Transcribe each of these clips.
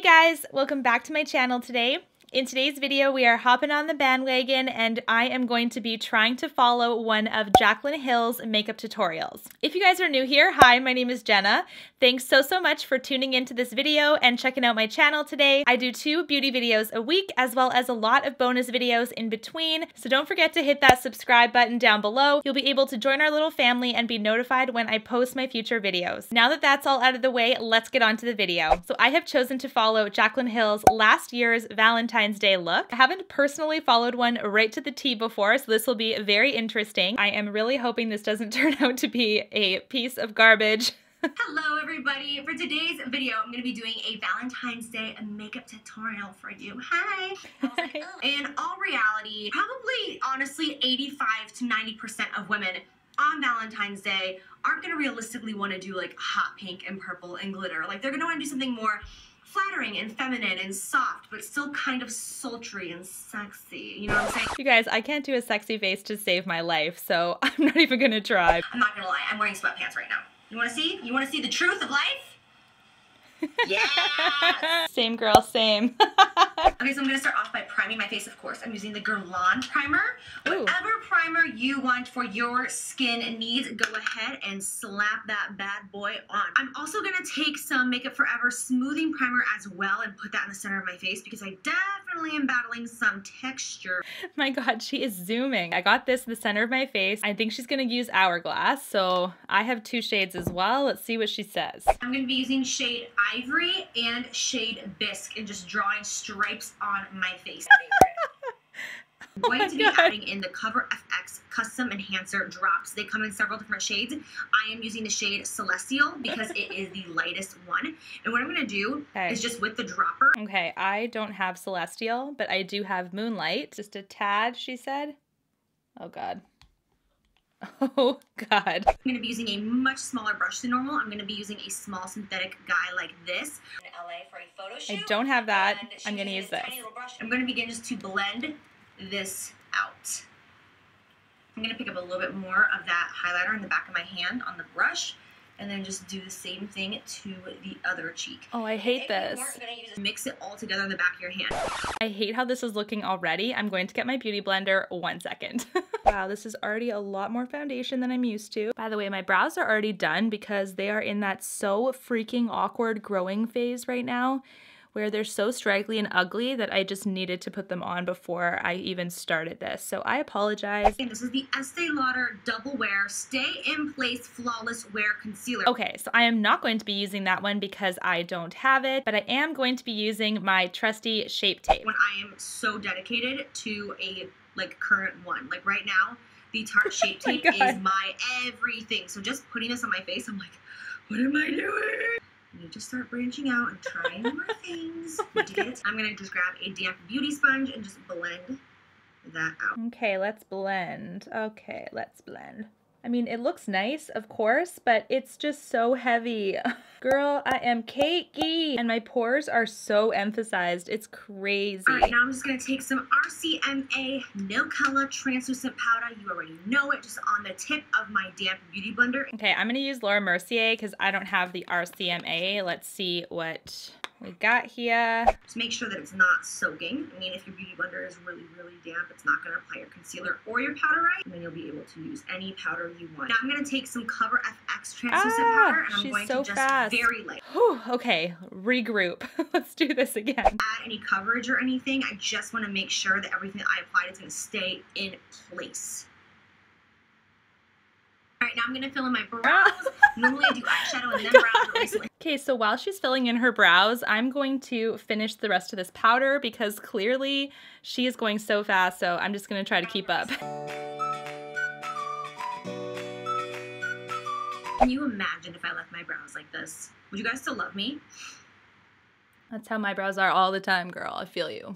guys, welcome back to my channel today. In today's video, we are hopping on the bandwagon and I am going to be trying to follow one of Jaclyn Hill's makeup tutorials. If you guys are new here, hi, my name is Jenna. Thanks so much for tuning into this video and checking out my channel today. I do 2 beauty videos a week as well as a lot of bonus videos in between, so don't forget to hit that subscribe button down below. You'll be able to join our little family and be notified when I post my future videos. Now that that's all out of the way, let's get on to the video. So I have chosen to follow Jaclyn Hill's last year's Valentine's Day look. I haven't personally followed one right to the T before, so this will be very interesting. I am really hoping this doesn't turn out to be a piece of garbage. Hello everybody! For today's video, I'm going to be doing a Valentine's Day makeup tutorial for you. Hi! In all reality, probably honestly 85 to 90% of women on Valentine's Day aren't going to realistically want to do like hot pink and purple and glitter. Like they're going to want to do something more flattering and feminine and soft, but still kind of sultry and sexy. You know what I'm saying? You guys, I can't do a sexy face to save my life, so I'm not even gonna try. I'm not gonna lie, I'm wearing sweatpants right now. You wanna see? You wanna see the truth of life? Yeah. Same girl, same. Okay, so I'm gonna start off by priming my face, of course. I'm using the Guerlain primer. Whatever primer you want for your skin needs, go ahead and slap that bad boy on. I'm also gonna take some Makeup Forever smoothing primer as well and put that in the center of my face because I definitely am battling some texture. My God, she is zooming. I got this in the center of my face. I think she's gonna use Hourglass, so I have 2 shades as well. Let's see what she says. I'm gonna be using shade Ivory and shade Bisque and just drawing stripes on my face. I'm going to be adding in the Cover FX Custom Enhancer Drops. They come in several different shades. I am using the shade Celestial because it is the lightest one. And what I'm going to do is just with the dropper. Okay, I don't have Celestial, but I do have Moonlight. Just a tad, she said. Oh, God. Oh, God. I'm going to be using a much smaller brush than normal. I'm going to be using a small synthetic guy like this. In LA for a photo shoot. I don't have that. I'm going to use this. I'm going to begin just to blend this out. I'm going to pick up a little bit more of that highlighter in the back of my hand on the brush and then just do the same thing to the other cheek. Oh, I hate this. Mix it all together in the back of your hand. I hate how this is looking already. I'm going to get my beauty blender 1 second. Wow, this is already a lot more foundation than I'm used to. By the way, my brows are already done because they are in that so freaking awkward growing phase right now, where they're so straggly and ugly that I just needed to put them on before I even started this. So I apologize. And this is the Estee Lauder Double Wear Stay in Place Flawless Wear Concealer. Okay, so I am not going to be using that one because I don't have it, but I am going to be using my trusty Shape Tape. When I am so dedicated to a current one, like right now, the Tarte Shape Tape is my everything. So just putting this on my face, I'm like, what am I doing? You need to start branching out and trying more things. I'm going to just grab a damp beauty sponge and just blend that out. Okay, let's blend. Okay, let's blend. I mean, it looks nice, of course, but it's just so heavy. Girl, I am cakey. And my pores are so emphasized. It's crazy. All right, now I'm just going to take some RCMA No Color Translucent Powder. You already know it, just on the tip of my damp beauty blender. Okay, I'm going to use Laura Mercier because I don't have the RCMA. Let's see what we got here. Just make sure that it's not soaking. I mean, if your beauty blender is really, really damp, it's not going to apply your concealer or your powder right. And then you'll be able to use any powder you want. Now I'm going to take some Cover FX translucent powder and I'm going to just very light. Whew, okay, regroup. Let's do this again. Add any coverage or anything. I just want to make sure that everything that I applied is going to stay in place. All right, now I'm going to fill in my brows. Normally I do eyeshadow and then brows, but recently. Okay, so while she's filling in her brows, I'm going to finish the rest of this powder because clearly she is going so fast, so I'm just going to try to keep up. Can you imagine if I left my brows like this? Would you guys still love me? That's how my brows are all the time, girl. I feel you.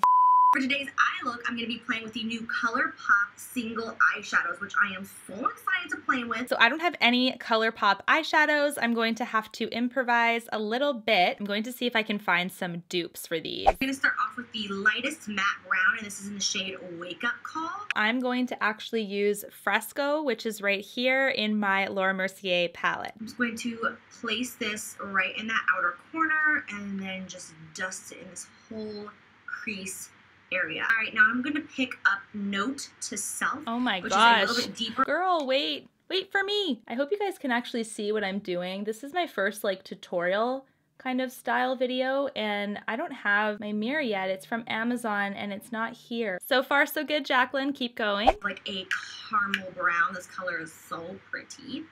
For today's eye look, I'm going to be playing with the new ColourPop single eyeshadows, which I am so excited to play with. So I don't have any ColourPop eyeshadows. I'm going to have to improvise a little bit. I'm going to see if I can find some dupes for these. I'm going to start off with the lightest matte brown, and this is in the shade Wake Up Call. I'm going to actually use Fresco, which is right here in my Laura Mercier palette. I'm just going to place this right in that outer corner and then just dust it in this whole crease area. All right, now I'm going to pick up Note to Self. Oh my which gosh. is a little bit deeper. Girl, wait for me. I hope you guys can actually see what I'm doing. This is my first like tutorial kind of style video, and I don't have my mirror yet. It's from Amazon and it's not here. So far so good, Jaclyn. Keep going. Like a caramel brown. This color is so pretty.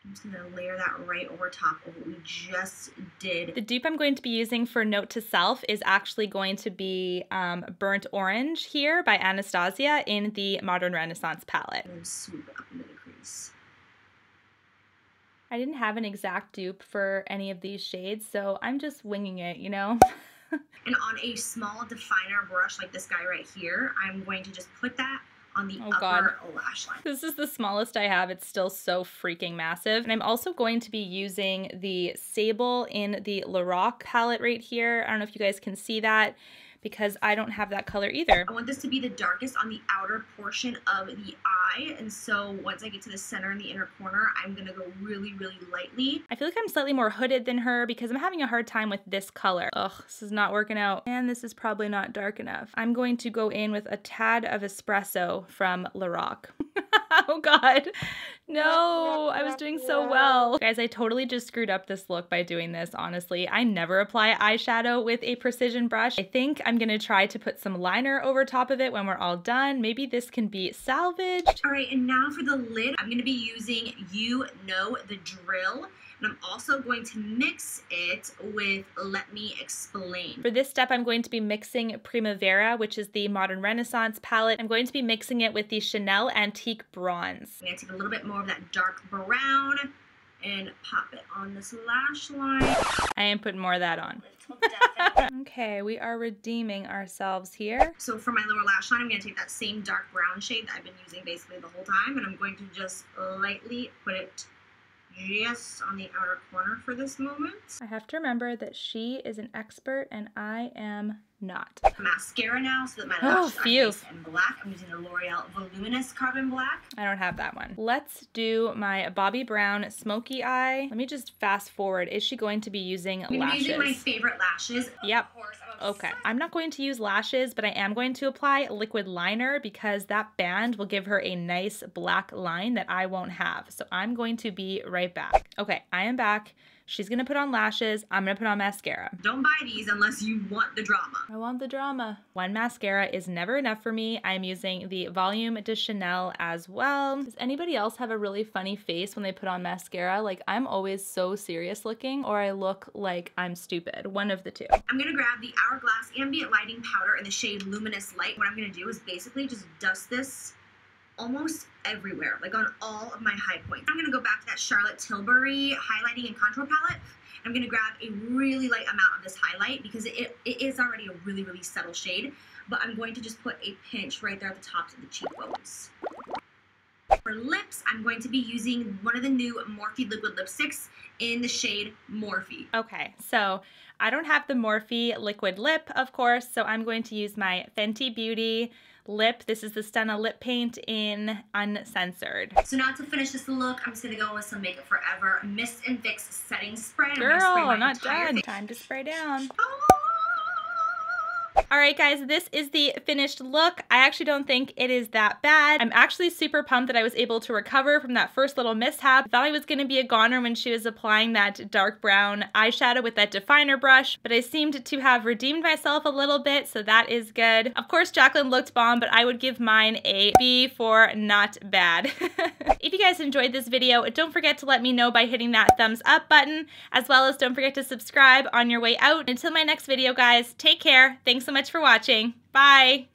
I'm just going to layer that right over top of what we just did. The dupe I'm going to be using for Note to Self is actually going to be Burnt Orange here by Anastasia in the Modern Renaissance palette. And then swoop it up into the crease. I didn't have an exact dupe for any of these shades, so I'm just winging it, you know? And on a small definer brush like this guy right here, I'm going to just put that on the upper lash line. This is the smallest I have. It's still so freaking massive. And I'm also going to be using the Sable in the Lorac palette right here. I don't know if you guys can see that, because I don't have that color either. I want this to be the darkest on the outer portion of the eye, and so once I get to the center and the inner corner, I'm gonna go really, really lightly. I feel like I'm slightly more hooded than her because I'm having a hard time with this color. Ugh, this is not working out. And this is probably not dark enough. I'm going to go in with a tad of Espresso from Lorac. Oh God, no, I was doing so well. Guys, I totally just screwed up this look by doing this, honestly. I never apply eyeshadow with a precision brush. I think I'm gonna try to put some liner over top of it when we're all done. Maybe this can be salvaged. All right, and now for the lid, I'm gonna be using You Know the Drill. And I'm also going to mix it with Let Me Explain. For this step, I'm going to be mixing Primavera, which is the Modern Renaissance palette. I'm going to be mixing it with the Chanel Antique Bronze. I'm going to take a little bit more of that dark brown and pop it on this lash line. I am putting more of that on. Okay, we are redeeming ourselves here. So for my lower lash line, I'm going to take that same dark brown shade that I've been using basically the whole time, and I'm going to just lightly put it just on the outer corner for this moment. I have to remember that she is an expert and I am not. Mascara now so that my lashes are nice and black. I'm using the L'Oreal Voluminous Carbon Black. I don't have that one. Let's do my Bobbi Brown Smoky Eye. Let me just fast forward. Is she going to be using lashes? I'm using my favorite lashes. Yep. Okay. I'm not going to use lashes, but I am going to apply liquid liner because that band will give her a nice black line that I won't have. So I'm going to be right back. Okay, I am back. She's gonna put on lashes. I'm gonna put on mascara. Don't buy these unless you want the drama. I want the drama. One mascara is never enough for me. I'm using the Volume de Chanel as well. Does anybody else have a really funny face when they put on mascara? Like, I'm always so serious looking, or I look like I'm stupid. One of the two. I'm gonna grab the Hourglass Ambient Lighting Powder in the shade Luminous Light. What I'm gonna do is basically just dust this almost everywhere, like on all of my high points. I'm gonna go back to that Charlotte Tilbury highlighting and contour palette. I'm gonna grab a really light amount of this highlight because it is already a really, really subtle shade, but I'm going to just put a pinch right there at the tops of the cheekbones. For lips, I'm going to be using one of the new Morphe liquid lipsticks in the shade Morphe. Okay, so I don't have the Morphe liquid lip, of course, so I'm going to use my Fenty Beauty lip. This is the Stunna lip paint in Uncensored. So now to finish this look, I'm just gonna go in with some Makeup Forever Mist and Fix setting spray. Girl, not done. Time to spray down. All right, guys, this is the finished look. I actually don't think it is that bad. I'm actually super pumped that I was able to recover from that first little mishap. I thought I was gonna be a goner when she was applying that dark brown eyeshadow with that definer brush, but I seemed to have redeemed myself a little bit, so that is good. Of course, Jaclyn looked bomb, but I would give mine a B for not bad. If you guys enjoyed this video, don't forget to let me know by hitting that thumbs up button, as well as don't forget to subscribe on your way out. Until my next video, guys, take care. Thanks so much for watching. Bye.